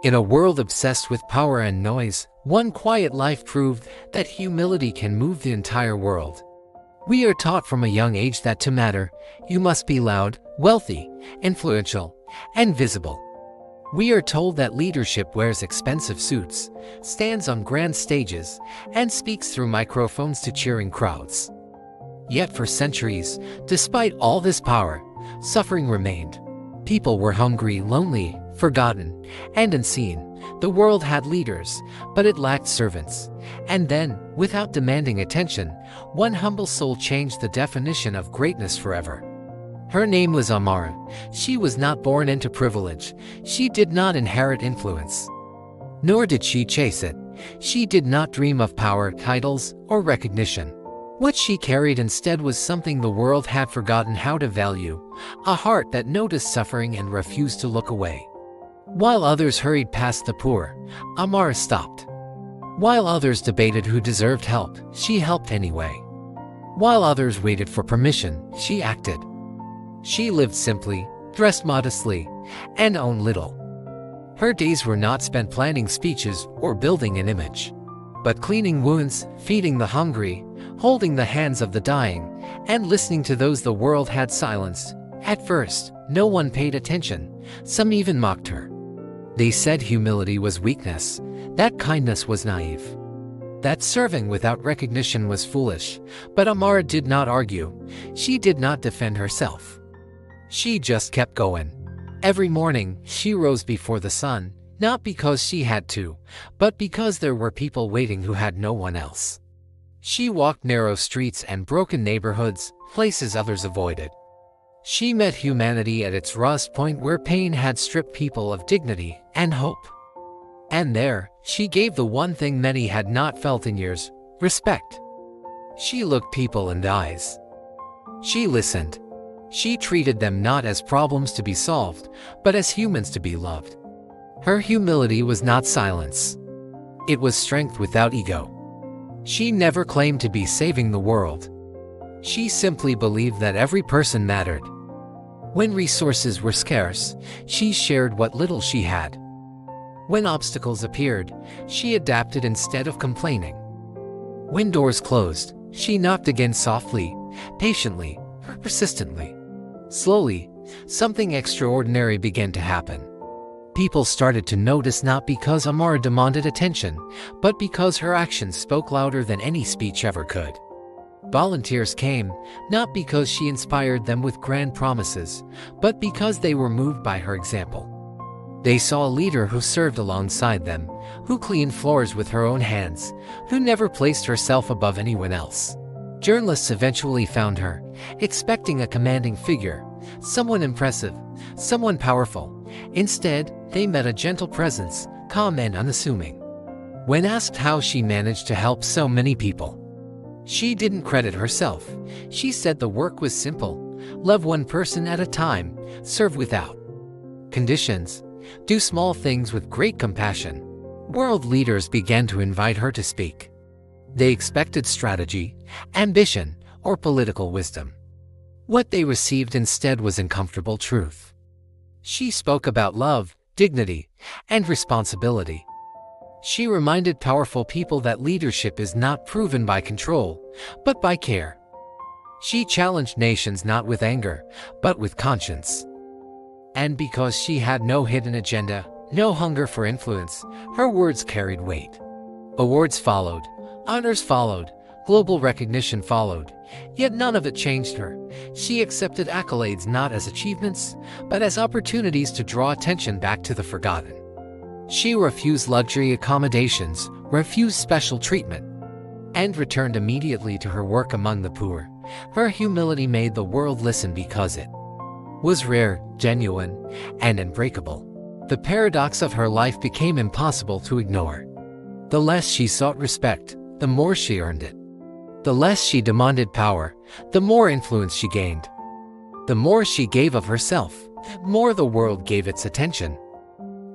In a world obsessed with power and noise, one quiet life proved that humility can move the entire world. We are taught from a young age that to matter, you must be loud, wealthy, influential, and visible. We are told that leadership wears expensive suits, stands on grand stages, and speaks through microphones to cheering crowds. Yet for centuries, despite all this power, suffering remained. People were hungry, lonely, forgotten, and unseen. The world had leaders, but it lacked servants. And then, without demanding attention, one humble soul changed the definition of greatness forever. Her name was Amara. She was not born into privilege. She did not inherit influence. Nor did she chase it. She did not dream of power, titles, or recognition. What she carried instead was something the world had forgotten how to value, a heart that noticed suffering and refused to look away. While others hurried past the poor, Amara stopped. While others debated who deserved help, she helped anyway. While others waited for permission, she acted. She lived simply, dressed modestly, and owned little. Her days were not spent planning speeches or building an image, but cleaning wounds, feeding the hungry, holding the hands of the dying, and listening to those the world had silenced. At first, no one paid attention. Some even mocked her. They said humility was weakness, that kindness was naive, that serving without recognition was foolish. But Amara did not argue. She did not defend herself. She just kept going. Every morning, she rose before the sun, not because she had to, but because there were people waiting who had no one else. She walked narrow streets and broken neighborhoods, places others avoided. She met humanity at its rawest point, where pain had stripped people of dignity and hope. And there, she gave the one thing many had not felt in years: respect. She looked people in the eyes. She listened. She treated them not as problems to be solved, but as humans to be loved. Her humility was not silence. It was strength without ego. She never claimed to be saving the world. She simply believed that every person mattered. When resources were scarce, she shared what little she had. When obstacles appeared, she adapted instead of complaining. When doors closed, she knocked again softly, patiently, persistently. Slowly, something extraordinary began to happen. People started to notice, not because Amara demanded attention, but because her actions spoke louder than any speech ever could. Volunteers came, not because she inspired them with grand promises, but because they were moved by her example. They saw a leader who served alongside them, who cleaned floors with her own hands, who never placed herself above anyone else. Journalists eventually found her, expecting a commanding figure, someone impressive, someone powerful. Instead, they met a gentle presence, calm and unassuming. When asked how she managed to help so many people, she didn't credit herself. She said the work was simple: love one person at a time, serve without conditions, do small things with great compassion. World leaders began to invite her to speak. They expected strategy, ambition, or political wisdom. What they received instead was uncomfortable truth. She spoke about love, dignity, and responsibility. She reminded powerful people that leadership is not proven by control, but by care. She challenged nations not with anger, but with conscience. And because she had no hidden agenda, no hunger for influence, her words carried weight. Awards followed, honors followed, global recognition followed, yet none of it changed her. She accepted accolades not as achievements, but as opportunities to draw attention back to the forgotten. She refused luxury accommodations, refused special treatment, and returned immediately to her work among the poor. Her humility made the world listen because it was rare, genuine, and unbreakable. The paradox of her life became impossible to ignore. The less she sought respect, the more she earned it. The less she demanded power, the more influence she gained. The more she gave of herself, the more the world gave its attention.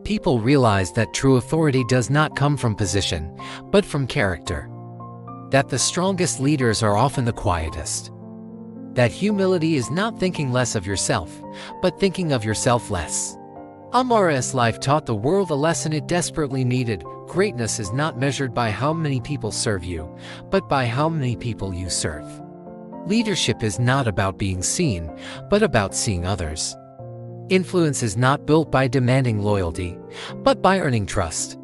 People realized that true authority does not come from position, but from character. That the strongest leaders are often the quietest. That humility is not thinking less of yourself, but thinking of yourself less. Amara's life taught the world a lesson it desperately needed. Greatness is not measured by how many people serve you, but by how many people you serve. Leadership is not about being seen, but about seeing others. Influence is not built by demanding loyalty, but by earning trust.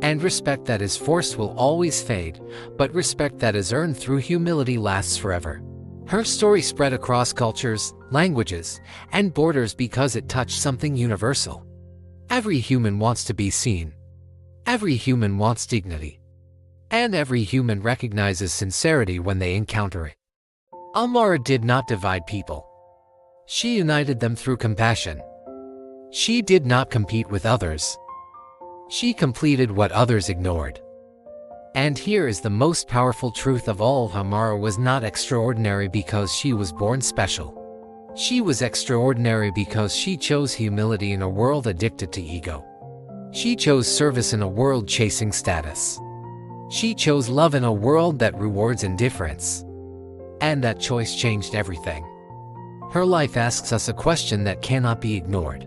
And respect that is forced will always fade, but respect that is earned through humility lasts forever. Her story spread across cultures, languages, and borders because it touched something universal. Every human wants to be seen. Every human wants dignity. And every human recognizes sincerity when they encounter it. Amara did not divide people. She united them through compassion. She did not compete with others. She completed what others ignored. And here is the most powerful truth of all: Amara was not extraordinary because she was born special. She was extraordinary because she chose humility in a world addicted to ego. She chose service in a world chasing status. She chose love in a world that rewards indifference. And that choice changed everything. Her life asks us a question that cannot be ignored.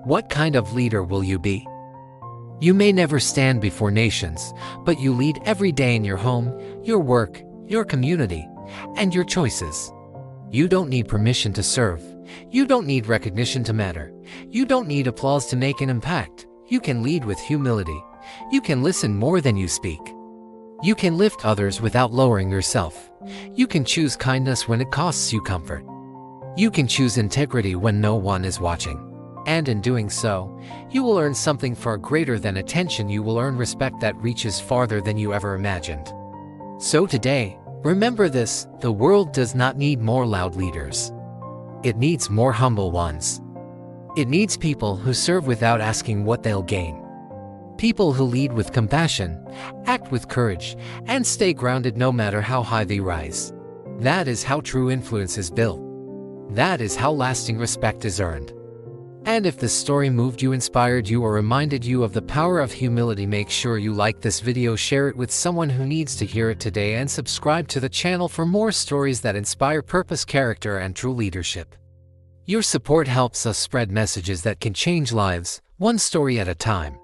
What kind of leader will you be? You may never stand before nations, but you lead every day in your home, your work, your community, and your choices. You don't need permission to serve. You don't need recognition to matter. You don't need applause to make an impact. You can lead with humility. You can listen more than you speak. You can lift others without lowering yourself. You can choose kindness when it costs you comfort. You can choose integrity when no one is watching. And in doing so, you will earn something far greater than attention. You will earn respect that reaches farther than you ever imagined. So today, remember this: the world does not need more loud leaders. It needs more humble ones. It needs people who serve without asking what they'll gain. People who lead with compassion, act with courage, and stay grounded no matter how high they rise. That is how true influence is built. That is how lasting respect is earned. And if this story moved you, inspired you, or reminded you of the power of humility, make sure you like this video, share it with someone who needs to hear it today, and subscribe to the channel for more stories that inspire purpose, character, and true leadership. Your support helps us spread messages that can change lives, one story at a time.